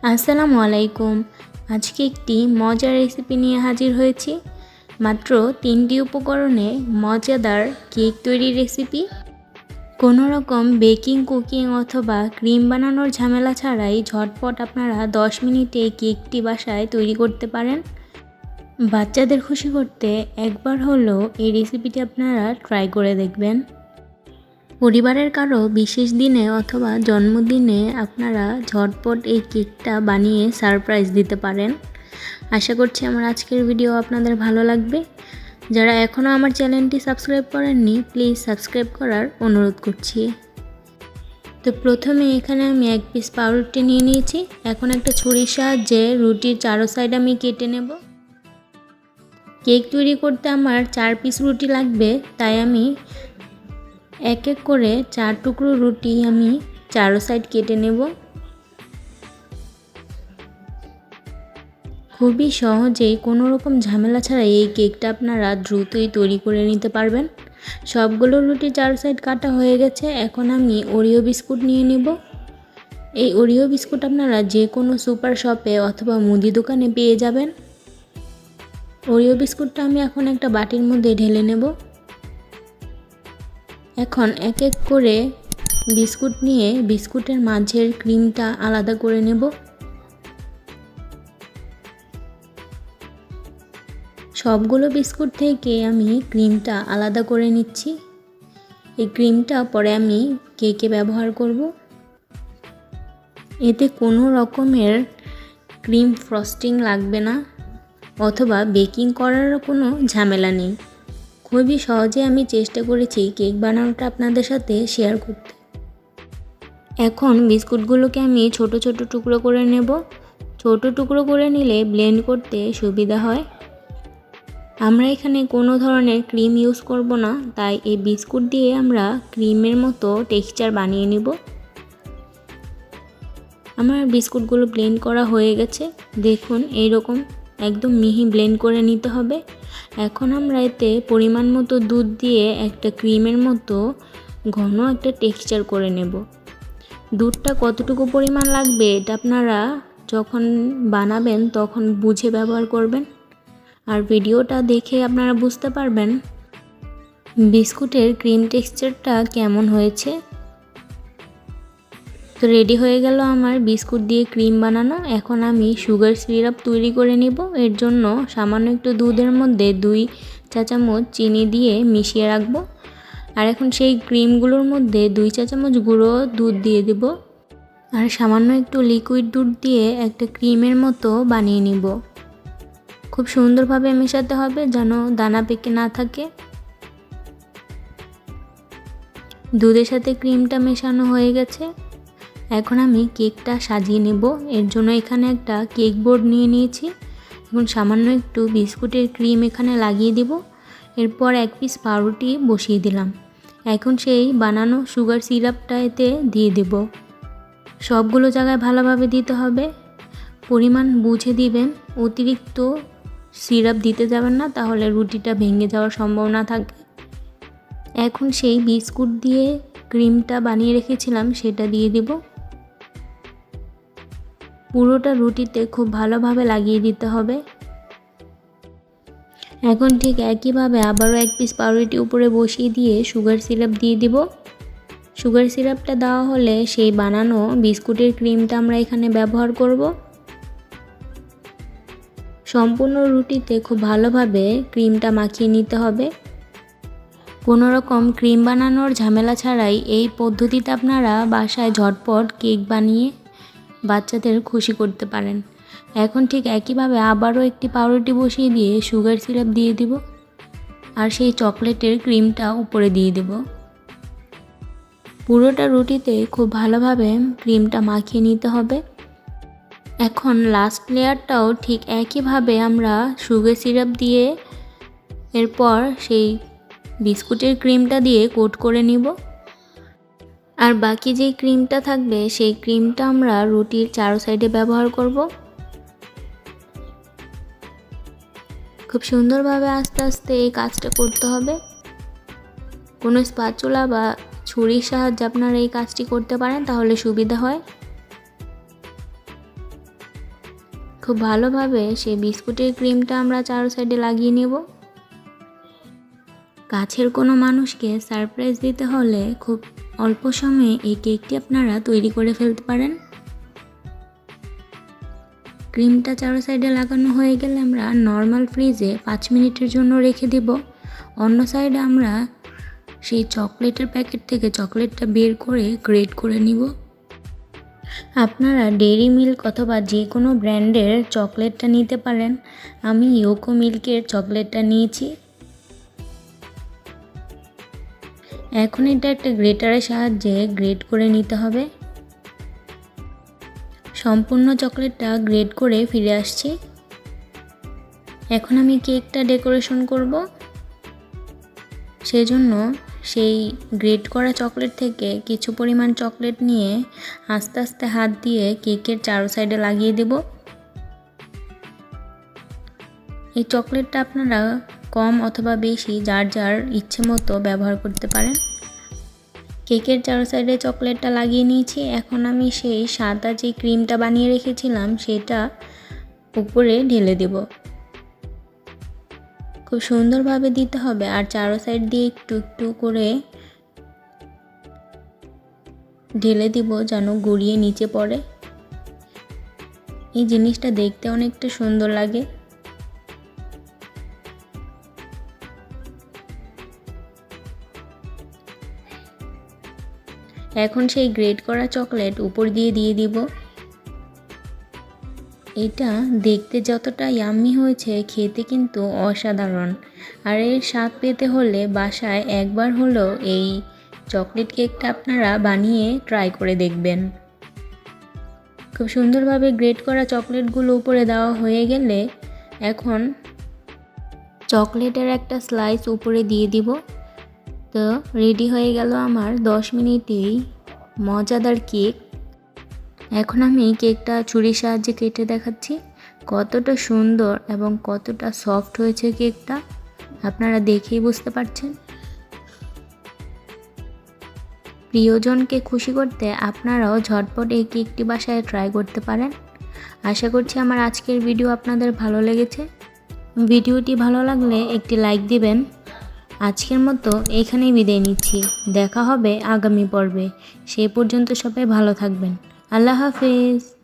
আসসালামু আলাইকুম। আজকে একটি মজার রেসিপি নিয়ে হাজির হয়েছি। মাত্র 3টি উপকরণে মজাদার কেক তৈরির রেসিপি। কোনো রকম বেকিং, কুকিং অথবা ক্রিম বানানোর ঝামেলা ছাড়াই ঝটপট আপনারা 10 মিনিটে কেকটি বাসায় তৈরি করতে পারেন। বাচ্চাদের খুশি করতে একবার হলেও এই রেসিপিটি আপনারা ট্রাই করে দেখবেন। পরিবারের কারো বিশেষ দিনে অথবা জন্মদিনে আপনারা ঝটপট এই কেকটা বানিয়ে সারপ্রাইজ দিতে পারেন। আশা করছি আমার আজকের ভিডিও আপনাদের ভালো লাগবে। যারা এখনও আমার চ্যানেলটি সাবস্ক্রাইব করেননি, প্লিজ সাবস্ক্রাইব করার অনুরোধ করছি। তো প্রথমে এখানে আমি 1 পিস পাউরুটি নিয়ে নিয়েছি। এখন একটা ছুরির সাহায্যে রুটির চারো সাইড আমি কেটে নেব। কেক তৈরি করতে আমার 4 পিস রুটি লাগবে, তাই আমি এক এক করে 4 টুকরো রুটি আমি চারো সাইড কেটে নেব। খুবই সহজেই কোনো রকম ঝামেলা ছাড়াই এই কেকটা আপনারা দ্রুতই তৈরি করে নিতে পারবেন। সবগুলো রুটি চারো সাইড কাটা হয়ে গেছে। এখন আমি ওরিও বিস্কুট নিয়ে নেব। এই ওরিও বিস্কুট আপনারা যে কোনো সুপার শপে অথবা মুদি দোকানে পেয়ে যাবেন। ওরিও বিস্কুটটা আমি এখন একটা বাটির মধ্যে ঢেলে নেব। এখন এক এক করে বিস্কুট নিয়ে বিস্কুটের মাঝের ক্রিমটা আলাদা করে নেব। সবগুলো বিস্কুট থেকে আমি ক্রিমটা আলাদা করে নিচ্ছি। এই ক্রিমটা পরে আমি কেকে ব্যবহার করব। এতে কোনো রকমের ক্রিম ফ্রস্টিং লাগবে না অথবা বেকিং করারও কোনো ঝামেলা নেই। খুবই সহজে আমি চেষ্টা করেছি কেক বানানোটা আপনাদের সাথে শেয়ার করতে। এখন বিস্কুটগুলোকে আমি ছোট ছোট টুকরো করে নেব। ছোট টুকরো করে নিলে ব্লেন্ড করতে সুবিধা হয়। আমরা এখানে কোনো ধরনের ক্রিম ইউজ করব না, তাই এই বিস্কুট দিয়ে আমরা ক্রিমের মতো টেক্সচার বানিয়ে নেব। আমার বিস্কুটগুলো ব্লেন্ড করা হয়ে গেছে। দেখুন এইরকম একদম মিহি ব্লেন্ড করে নিতে হবে। এখন আমরা এতে পরিমাণ মতো দুধ দিয়ে একটা ক্রিমের মতো ঘন একটা টেক্সচার করে নেব। দুধটা কতটুকু পরিমাণ লাগবে এটা আপনারা যখন বানাবেন তখন বুঝে ব্যবহার করবেন। আর ভিডিওটা দেখে আপনারা বুঝতে পারবেন বিস্কুটের ক্রিম টেক্সচারটা কেমন হয়েছে। তো রেডি হয়ে গেল আমার বিস্কুট দিয়ে ক্রিম বানানো। এখন আমি সুগার সিরাপ তৈরি করে নিব। এর জন্য সামান্য একটু দুধের মধ্যে 2 চা চামচ চিনি দিয়ে মিশিয়ে রাখবো। আর এখন সেই ক্রিমগুলোর মধ্যে 2 চা চামচ গুঁড়ো দুধ দিয়ে দেব। আর সামান্য একটু লিকুইড দুধ দিয়ে একটা ক্রিমের মতো বানিয়ে নিব। খুব সুন্দরভাবে মেশাতে হবে যেন দানা পেকে না থাকে। দুধের সাথে ক্রিমটা মেশানো হয়ে গেছে। এখন আমি কেকটা সাজিয়ে নেব। এর জন্য এখানে একটা কেক বোর্ড নিয়ে নিয়েছি। এখন সামান্য একটু বিস্কুটের ক্রিম এখানে লাগিয়ে দেব। এরপর 1 পিস পাউরুটি বসিয়ে দিলাম। এখন সেই বানানো সুগার সিরাপটা এতে দিয়ে দেব। সবগুলো জায়গায় ভালোভাবে দিতে হবে। পরিমাণ বুঝে দিবেন, অতিরিক্ত সিরাপ দিতে যাবেন না, তাহলে রুটিটা ভেঙে যাওয়ার সম্ভাবনা থাকে। এখন সেই বিস্কুট দিয়ে ক্রিমটা বানিয়ে রেখেছিলাম সেটা দিয়ে দেব। পুরোটা রুটিতে খুব ভালোভাবে লাগিয়ে দিতে হবে। এখন ঠিক একইভাবে আবারও 1 পিস পাউরুটি উপরে বসিয়ে দিয়ে সুগার সিরাপ দিয়ে দিব। সুগার সিরাপটা দেওয়া হলে সেই বানানো বিস্কুটের ক্রিমটা আমরা এখানে ব্যবহার করব। সম্পূর্ণ রুটিতে খুব ভালোভাবে ক্রিমটা মাখিয়ে নিতে হবে। কোনো রকম ক্রিম বানানোর ঝামেলা ছাড়াই এই পদ্ধতিতে আপনারা বাসায় ঝটপট কেক বানিয়ে বাচ্চাদের খুশি করতে পারেন। এখন ঠিক একইভাবে আবারও একটি পাউরুটি বসিয়ে দিয়ে সুগার সিরাপ দিয়ে দিব। আর সেই চকলেটের ক্রিমটা উপরে দিয়ে দেব। পুরোটা রুটিতে খুব ভালোভাবে ক্রিমটা মাখিয়ে নিতে হবে। এখন লাস্ট লেয়ারটাও ঠিক একইভাবে আমরা সুগার সিরাপ দিয়ে এরপর সেই বিস্কুটের ক্রিমটা দিয়ে কোট করে নিব। আর বাকি যেই ক্রিমটা থাকবে সেই ক্রিমটা আমরা রুটির চারো সাইডে ব্যবহার করব। খুব সুন্দরভাবে আস্তে আস্তে এই কাজটা করতে হবে। কোনো স্প্যাচুলা বা ছুরির সাহায্যে আপনারা এই কাজটি করতে পারেন, তাহলে সুবিধা হয়। খুব ভালোভাবে সেই বিস্কুটের ক্রিমটা আমরা চারো সাইডে লাগিয়ে নেব। কাছের কোনো মানুষকে সারপ্রাইজ দিতে হলে খুব অল্প সময়ে এই কেকটি আপনারা তৈরি করে ফেলতে পারেন। ক্রিমটা চারো সাইডে লাগানো হয়ে গেলে আমরা নর্মাল ফ্রিজে 5 মিনিটের জন্য রেখে দেব। অন্য সাইডে আমরা সেই চকলেটের প্যাকেট থেকে চকলেটটা বের করে গ্রেট করে নিব। আপনারা ডেইরি মিল্ক অথবা যে কোনো ব্র্যান্ডের চকলেটটা নিতে পারেন। আমি ইয়োকো মিল্কের চকলেটটা নিয়েছি। এখন এটা একটা গ্রেটারের সাহায্যে গ্রেট করে নিতে হবে। সম্পূর্ণ চকলেটটা গ্রেট করে ফিরে আসছি। এখন আমি কেকটা ডেকোরেশন করব। সেজন্য সেই গ্রেট করা চকলেট থেকে কিছু পরিমাণ চকলেট নিয়ে আস্তে আস্তে হাত দিয়ে কেকের চারো সাইডে লাগিয়ে দেব। এই চকলেটটা আপনারা কম অথবা বেশি যার যার ইচ্ছে মতো ব্যবহার করতে পারেন। কেকের চারো সাইডে চকলেটটা লাগিয়ে নিয়েছি। এখন আমি সেই সাদা যে ক্রিমটা বানিয়ে রেখেছিলাম সেটা উপরে ঢেলে দেব। খুব সুন্দরভাবে দিতে হবে আর চারো সাইড দিয়ে একটু একটু করে ঢেলে দিব যেন গড়িয়ে নিচে পড়ে। এই জিনিসটা দেখতে অনেকটা সুন্দর লাগে। এখন সেই গ্রেট করা চকলেট উপর দিয়ে দিব। এটা দেখতে যতটা ইয়াম্মি হয়েছে খেতে কিন্তু অসাধারণ। আর এর স্বাদ পেতে হলে বাসায় একবার হলেও এই চকলেট কেকটা আপনারা বানিয়ে ট্রাই করে দেখবেন। খুব সুন্দরভাবে গ্রেট করা চকলেটগুলো উপরে দেওয়া হয়ে গেলে এখন চকলেটের একটা স্লাইস উপরে দিয়ে দিব। তো রেডি হয়ে গেল আমার 10 মিনিটেই মজাদার কেক। এখন আমি কেকটা ছুরির সাহায্যে কেটে দেখাচ্ছি কতটা সুন্দর এবং কতটা সফট হয়েছে কেকটা, আপনারা দেখেই বুঝতে পারছেন। প্রিয়জনকে খুশি করতে আপনারাও ঝটপট এই কেকটি বাসায় ট্রাই করতে পারেন। আশা করছি আমার আজকের ভিডিও আপনাদের ভালো লেগেছে। ভিডিওটি ভালো লাগলে একটি লাইক দিবেন। আজকের মতো এখানেই বিদায় নিচ্ছি। দেখা হবে আগামী পর্বে। সেই পর্যন্ত সবাই ভালো থাকবেন। আল্লাহ হাফেজ।